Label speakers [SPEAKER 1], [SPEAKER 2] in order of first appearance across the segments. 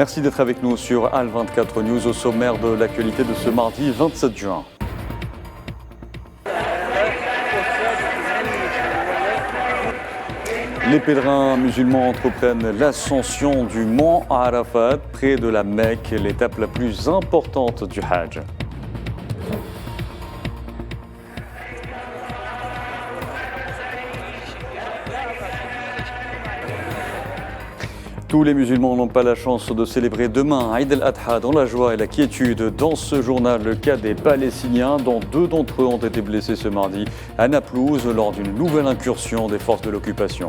[SPEAKER 1] Merci d'être avec nous sur Al24 News au sommaire de l'actualité de ce mardi 27 juin. Les pèlerins musulmans entreprennent l'ascension du mont Arafat près de la Mecque, l'étape la plus importante du Hajj. Tous les musulmans n'ont pas la chance de célébrer demain Eid al-Adha dans la joie et la quiétude. Dans ce journal, le cas des Palestiniens, dont 2 d'entre eux ont été blessés ce mardi à Naplouse lors d'une nouvelle incursion des forces de l'occupation.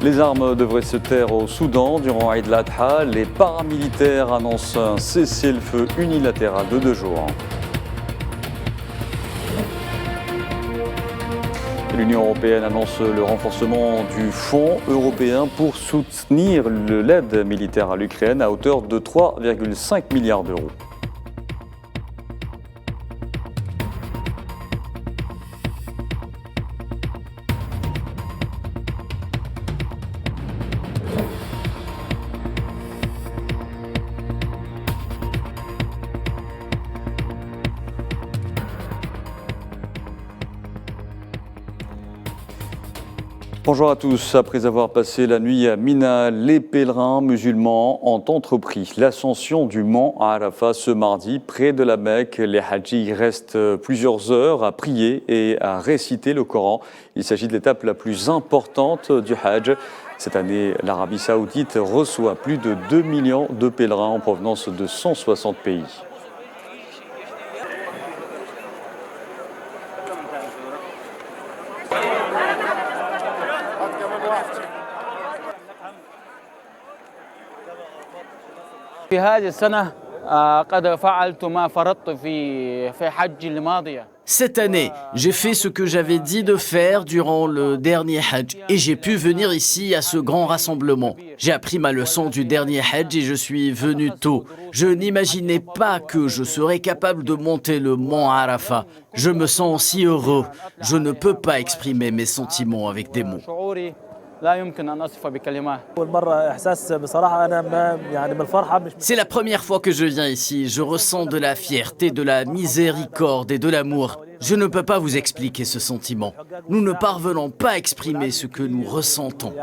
[SPEAKER 1] Les armes devraient se taire au Soudan durant Eid al-Adha. Les paramilitaires annoncent un cessez-le-feu unilatéral de 2 jours. L'Union européenne annonce le renforcement du fonds européen pour soutenir l'aide militaire à l'Ukraine à hauteur de 3,5 milliards d'euros. Bonjour à tous. Après avoir passé la nuit à Mina, les pèlerins musulmans ont entrepris l'ascension du mont Arafat ce mardi près de la Mecque. Les hadjis restent plusieurs heures à prier et à réciter le Coran. Il s'agit de l'étape la plus importante du Hajj. Cette année, l'Arabie Saoudite reçoit plus de 2 millions de pèlerins en provenance de 160 pays.
[SPEAKER 2] في هذه السنة قد فعلت ما فرطت في حج الماضية.
[SPEAKER 3] Cette année, j'ai fait ce que j'avais dit de faire durant le dernier Hajj et j'ai pu venir ici à ce grand rassemblement. J'ai appris ma leçon du dernier Hajj et je suis venu tôt. Je n'imaginais pas que je serais capable de monter le mont Arafat. Je me sens si heureux. Je ne peux pas exprimer mes sentiments avec des mots. C'est la première fois que je viens ici. Je ressens de la fierté, de la miséricorde et de l'amour. Je ne peux pas vous expliquer ce sentiment. Nous ne parvenons pas à exprimer ce que nous ressentons.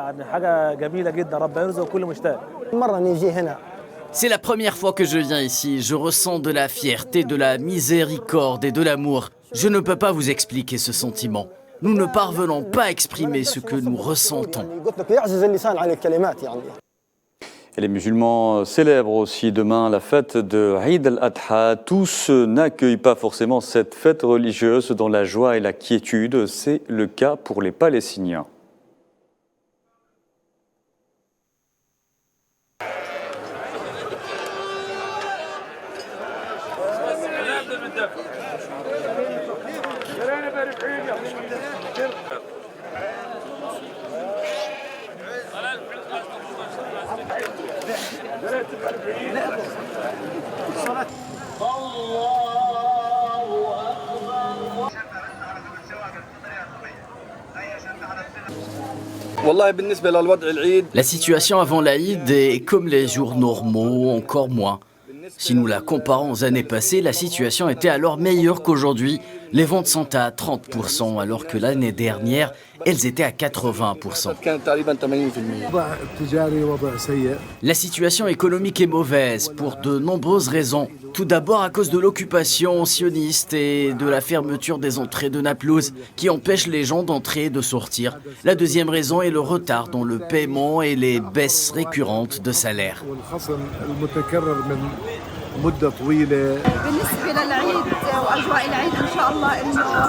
[SPEAKER 3] C'est la première fois que je viens ici. Je ressens de la fierté, de la miséricorde et de l'amour. Je ne peux pas vous expliquer ce sentiment. Nous ne parvenons pas à exprimer ce que nous ressentons.
[SPEAKER 1] Et les musulmans célèbrent aussi demain la fête de Eid al-Adha. Tous n'accueillent pas forcément cette fête religieuse dans la joie et la quiétude. C'est le cas pour les Palestiniens.
[SPEAKER 3] La situation avant l'Aïd est comme les jours normaux, encore moins. Si nous la comparons aux années passées, la situation était alors meilleure qu'aujourd'hui. Les ventes sont à 30%, alors que l'année dernière, elles étaient à 80%. La situation économique est mauvaise pour de nombreuses raisons. Tout d'abord à cause de l'occupation sioniste et de la fermeture des entrées de Naplouse qui empêchent les gens d'entrer et de sortir. La deuxième raison est le retard dans le paiement et les baisses récurrentes de salaire.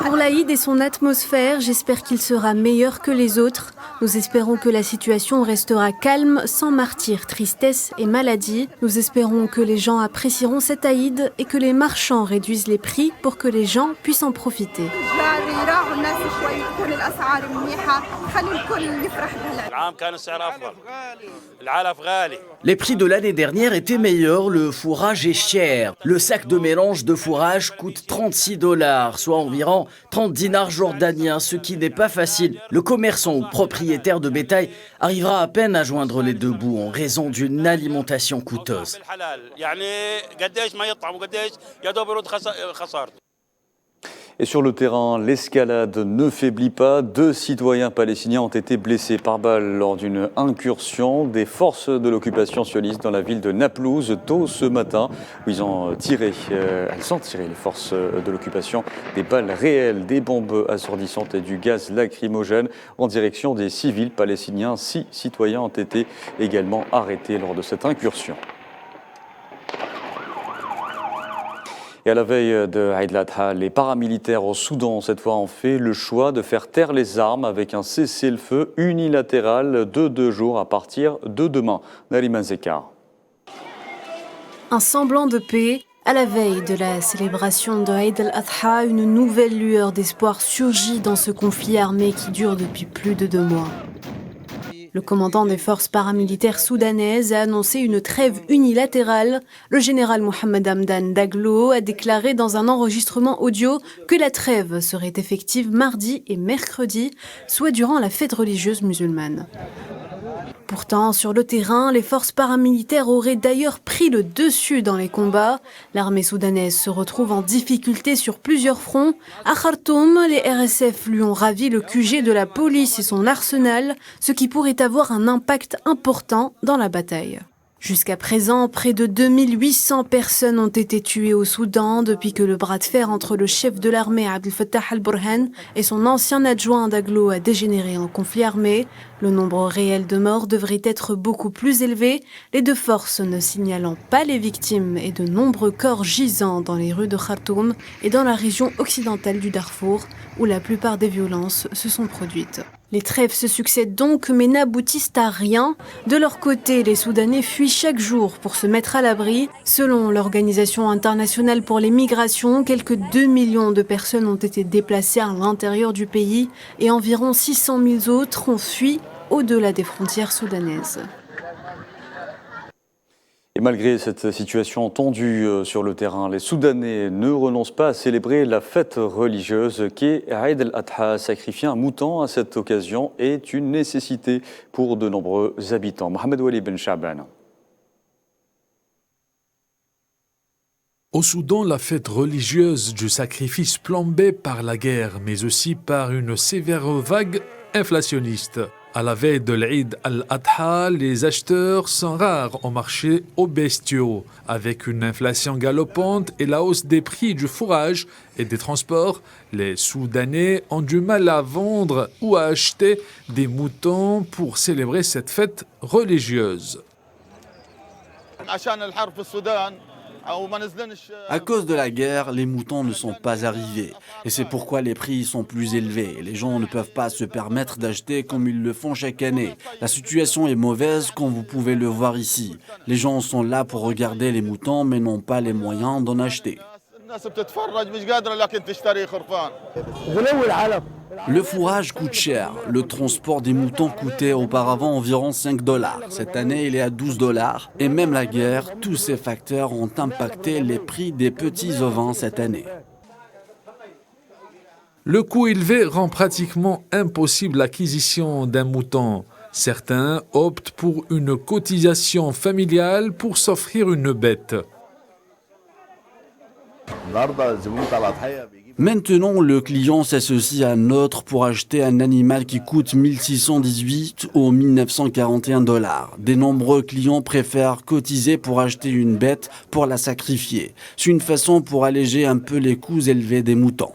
[SPEAKER 4] Pour l'Aïd et son atmosphère, j'espère qu'il sera meilleur que les autres. Nous espérons que la situation restera calme, sans martyrs, tristesse et maladie. Nous espérons que les gens apprécieront cet Aïd et que les marchands réduisent les prix pour que les gens puissent en profiter.
[SPEAKER 3] Les prix de l'année dernière étaient meilleurs, le fourrage est cher. Le sac de mélange de fourrage coûte $36, soit environ 30 dinars jordaniens, ce qui n'est pas facile. Le commerçant ou propriétaire de bétail arrivera à peine à joindre les deux bouts en raison d'une alimentation coûteuse.
[SPEAKER 1] Et sur le terrain, l'escalade ne faiblit pas. 2 citoyens palestiniens ont été blessés par balle lors d'une incursion des forces de l'occupation sioniste dans la ville de Naplouse tôt ce matin, où elles ont tiré, les forces de l'occupation, des balles réelles, des bombes assourdissantes et du gaz lacrymogène en direction des civils palestiniens. 6 citoyens ont été également arrêtés lors de cette incursion. Et à la veille de Eid al-Adha, les paramilitaires au Soudan, cette fois, ont fait le choix de faire taire les armes avec un cessez-le-feu unilatéral de 2 jours à partir de demain. Nariman Zekar.
[SPEAKER 4] Un semblant de paix. À la veille de la célébration de Eid al-Adha, une nouvelle lueur d'espoir surgit dans ce conflit armé qui dure depuis plus de 2 mois. Le commandant des forces paramilitaires soudanaises a annoncé une trêve unilatérale. Le général Mohamed Hamdan Daglo a déclaré dans un enregistrement audio que la trêve serait effective mardi et mercredi, soit durant la fête religieuse musulmane. Pourtant, sur le terrain, les forces paramilitaires auraient d'ailleurs pris le dessus dans les combats. L'armée soudanaise se retrouve en difficulté sur plusieurs fronts. À Khartoum, les RSF lui ont ravi le QG de la police et son arsenal, ce qui pourrait avoir un impact important dans la bataille. Jusqu'à présent, près de 2800 personnes ont été tuées au Soudan depuis que le bras de fer entre le chef de l'armée Abdel Fattah al-Burhan et son ancien adjoint Daglo a dégénéré en conflit armé. Le nombre réel de morts devrait être beaucoup plus élevé, les 2 forces ne signalant pas les victimes et de nombreux corps gisant dans les rues de Khartoum et dans la région occidentale du Darfour, où la plupart des violences se sont produites. Les trêves se succèdent donc, mais n'aboutissent à rien. De leur côté, les Soudanais fuient chaque jour pour se mettre à l'abri. Selon l'Organisation internationale pour les migrations, quelques 2 millions de personnes ont été déplacées à l'intérieur du pays et environ 600 000 autres ont fui au-delà des frontières soudanaises.
[SPEAKER 1] Et malgré cette situation tendue sur le terrain, les Soudanais ne renoncent pas à célébrer la fête religieuse qu'est Eid al-Adha. Sacrifier un mouton à cette occasion est une nécessité pour de nombreux habitants. Mohamed Wali Ben Shaban.
[SPEAKER 5] Au Soudan, la fête religieuse du sacrifice plombée par la guerre, mais aussi par une sévère vague inflationniste. À la veille de l'Eid al-Adha, les acheteurs sont rares au marché aux bestiaux. Avec une inflation galopante et la hausse des prix du fourrage et des transports, les Soudanais ont du mal à vendre ou à acheter des moutons pour célébrer cette fête religieuse.
[SPEAKER 6] À cause de la guerre, les moutons ne sont pas arrivés. Et c'est pourquoi les prix sont plus élevés. Les gens ne peuvent pas se permettre d'acheter comme ils le font chaque année. La situation est mauvaise comme vous pouvez le voir ici. Les gens sont là pour regarder les moutons mais n'ont pas les moyens d'en acheter. Le fourrage coûte cher. Le transport des moutons coûtait auparavant environ $5. Cette année, il est à $12. Et même la guerre, tous ces facteurs ont impacté les prix des petits ovins cette année.
[SPEAKER 5] Le coût élevé rend pratiquement impossible l'acquisition d'un mouton. Certains optent pour une cotisation familiale pour s'offrir une bête.
[SPEAKER 6] Maintenant, le client s'associe à un autre pour acheter un animal qui coûte 1618 ou $1941. De nombreux clients préfèrent cotiser pour acheter une bête pour la sacrifier. C'est une façon pour alléger un peu les coûts élevés des moutons.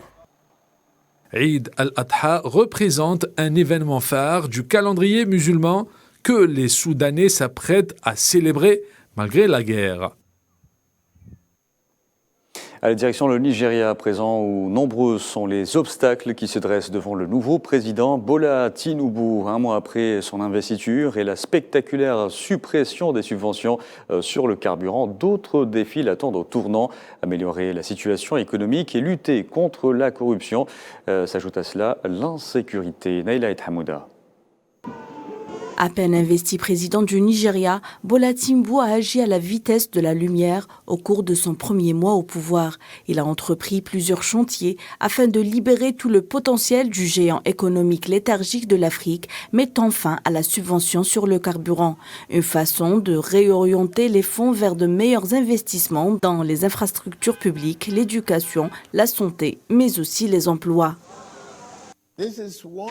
[SPEAKER 5] Eid al-Adha représente un événement phare du calendrier musulman que les Soudanais s'apprêtent à célébrer malgré la guerre.
[SPEAKER 1] À la direction le Nigeria à présent, où nombreux sont les obstacles qui se dressent devant le nouveau président Bola Tinubu, un mois après son investiture et la spectaculaire suppression des subventions sur le carburant. D'autres défis l'attendent au tournant, améliorer la situation économique et lutter contre la corruption. S'ajoute à cela l'insécurité. Naïla et Hamouda.
[SPEAKER 7] À peine investi président du Nigeria, Bola Tinubu a agi à la vitesse de la lumière au cours de son premier mois au pouvoir. Il a entrepris plusieurs chantiers afin de libérer tout le potentiel du géant économique léthargique de l'Afrique, mettant fin à la subvention sur le carburant. Une façon de réorienter les fonds vers de meilleurs investissements dans les infrastructures publiques, l'éducation, la santé, mais aussi les emplois.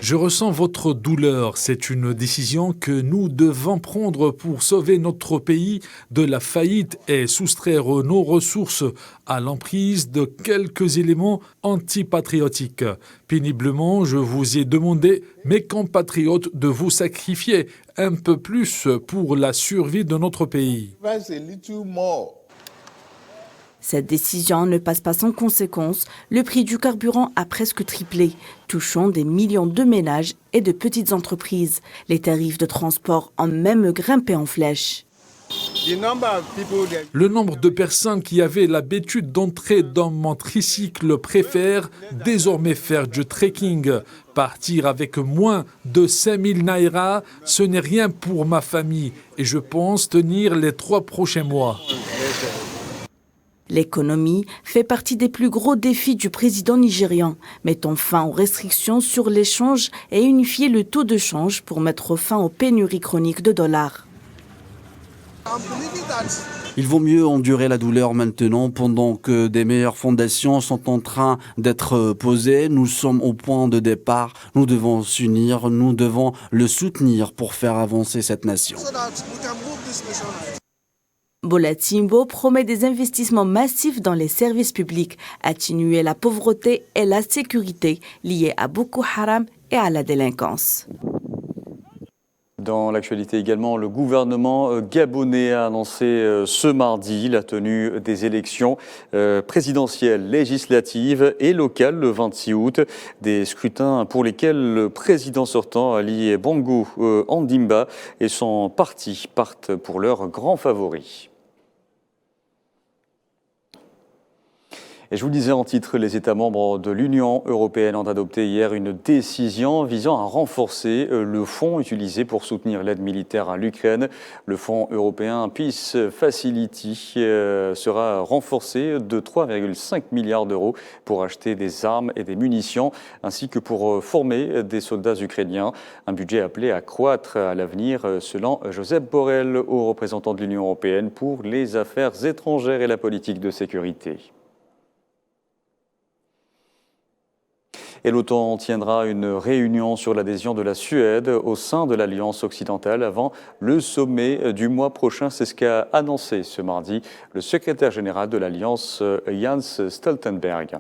[SPEAKER 5] Je ressens votre douleur. C'est une décision que nous devons prendre pour sauver notre pays de la faillite et soustraire nos ressources à l'emprise de quelques éléments antipatriotiques. Péniblement, je vous ai demandé, mes compatriotes, de vous sacrifier un peu plus pour la survie de notre pays.
[SPEAKER 7] Cette décision ne passe pas sans conséquence. Le prix du carburant a presque triplé, touchant des millions de ménages et de petites entreprises. Les tarifs de transport ont même grimpé en flèche.
[SPEAKER 5] Le nombre de personnes qui avaient l'habitude d'entrer dans mon tricycle préfèrent désormais faire du trekking. Partir avec moins de 5000 naira, ce n'est rien pour ma famille et je pense tenir les 3 prochains mois.
[SPEAKER 7] L'économie fait partie des plus gros défis du président nigérian, mettant fin aux restrictions sur l'échange et unifier le taux de change pour mettre fin aux pénuries chroniques de dollars.
[SPEAKER 6] Il vaut mieux endurer la douleur maintenant pendant que des meilleures fondations sont en train d'être posées. Nous sommes au point de départ. Nous devons s'unir, nous devons le soutenir pour faire avancer cette nation.
[SPEAKER 7] Bola Tinubu promet des investissements massifs dans les services publics, atténuer la pauvreté et la sécurité liées à Boko Haram et à la délinquance.
[SPEAKER 1] Dans l'actualité également, le gouvernement gabonais a annoncé ce mardi la tenue des élections présidentielles, législatives et locales le 26 août. Des scrutins pour lesquels le président sortant, Ali Bongo Ondimba, et son parti partent pour leurs grands favoris. Et je vous le disais en titre, les États membres de l'Union européenne ont adopté hier une décision visant à renforcer le fonds utilisé pour soutenir l'aide militaire à l'Ukraine. Le fonds européen Peace Facility sera renforcé de 3,5 milliards d'euros pour acheter des armes et des munitions, ainsi que pour former des soldats ukrainiens. Un budget appelé à croître à l'avenir, selon Josep Borrell, haut représentant de l'Union européenne pour les affaires étrangères et la politique de sécurité. Et l'OTAN tiendra une réunion sur l'adhésion de la Suède au sein de l'Alliance occidentale avant le sommet du mois prochain. C'est ce qu'a annoncé ce mardi le secrétaire général de l'Alliance, Jens Stoltenberg.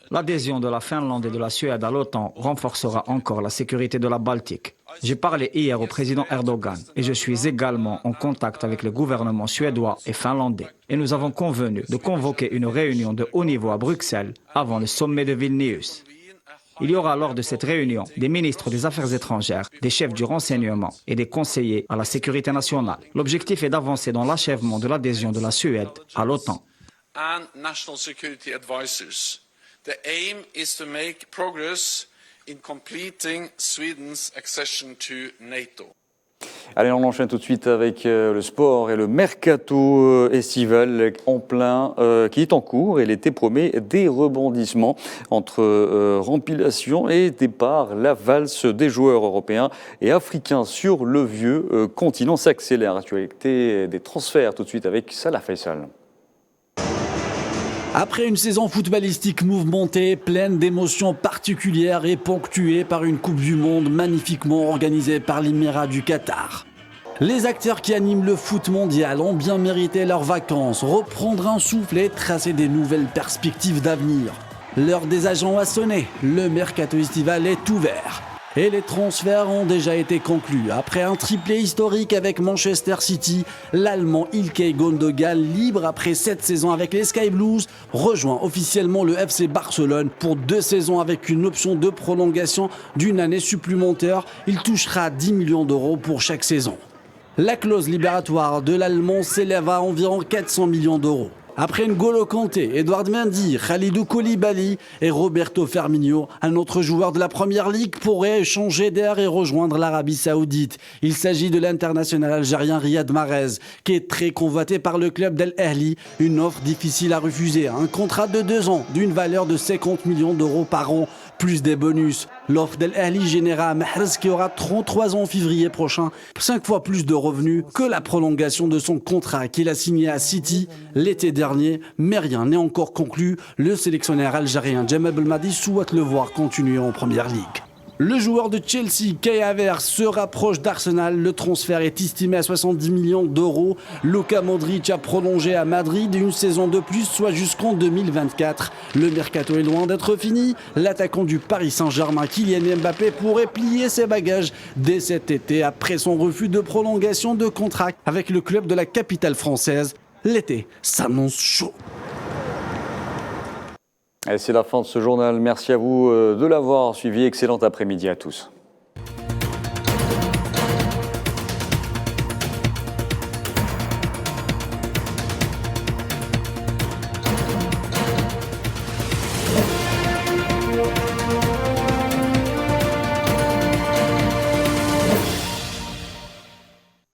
[SPEAKER 8] L'adhésion de la Finlande et de la Suède à l'OTAN renforcera encore la sécurité de la Baltique. J'ai parlé hier au président Erdogan et je suis également en contact avec le gouvernement suédois et finlandais. Et nous avons convenu de convoquer une réunion de haut niveau à Bruxelles avant le sommet de Vilnius. Il y aura lors de cette réunion des ministres des Affaires étrangères, des chefs du renseignement et des conseillers à la sécurité nationale. L'objectif est d'avancer dans l'achèvement de l'adhésion de la Suède à l'OTAN.
[SPEAKER 9] The aim is to make progress in completing Sweden's accession to NATO.
[SPEAKER 1] Allez, on enchaîne tout de suite avec le sport et le mercato estival en plein qui est en cours et l'été promet des rebondissements entre rempilation et départ. La valse des joueurs européens et africains sur le vieux continent s'accélère. Actualité des transferts tout de suite avec Salah Faisal.
[SPEAKER 6] Après une saison footballistique mouvementée, pleine d'émotions particulières et ponctuée par une Coupe du Monde magnifiquement organisée par l'Émirat du Qatar, les acteurs qui animent le foot mondial ont bien mérité leurs vacances, reprendre un souffle et tracer des nouvelles perspectives d'avenir. L'heure des agents a sonné, le mercato estival est ouvert. Et les transferts ont déjà été conclus. Après un triplé historique avec Manchester City, l'Allemand Ilkay Gundogan, libre après 7 saisons avec les Sky Blues, rejoint officiellement le FC Barcelone pour 2 saisons avec une option de prolongation d'une année supplémentaire. Il touchera 10 millions d'euros pour chaque saison. La clause libératoire de l'Allemand s'élève à environ 400 millions d'euros. Après N'Golo Kanté, Edouard Mendy, Khalidou Koulibaly et Roberto Firmino, un autre joueur de la Première Ligue pourrait changer d'air et rejoindre l'Arabie Saoudite. Il s'agit de l'international algérien Riyad Mahrez, qui est très convoité par le club d'Al Ahly. Une offre difficile à refuser, un contrat de 2 ans d'une valeur de 50 millions d'euros par an, plus des bonus. L'offre d'Al Ahly générera à Mahrez, qui aura 33 ans en février prochain, 5 fois plus de revenus que la prolongation de son contrat qu'il a signé à City l'été dernier. Mais rien n'est encore conclu. Le sélectionneur algérien Djamel Belmadi souhaite le voir continuer en Première Ligue. Le joueur de Chelsea, Kai Havertz, se rapproche d'Arsenal. Le transfert est estimé à 70 millions d'euros. Luka Modric a prolongé à Madrid une saison de plus, soit jusqu'en 2024. Le mercato est loin d'être fini. L'attaquant du Paris Saint-Germain, Kylian Mbappé, pourrait plier ses bagages dès cet été après son refus de prolongation de contrat avec le club de la capitale française. L'été s'annonce chaud.
[SPEAKER 1] Et c'est la fin de ce journal. Merci à vous de l'avoir suivi. Excellent après-midi à tous.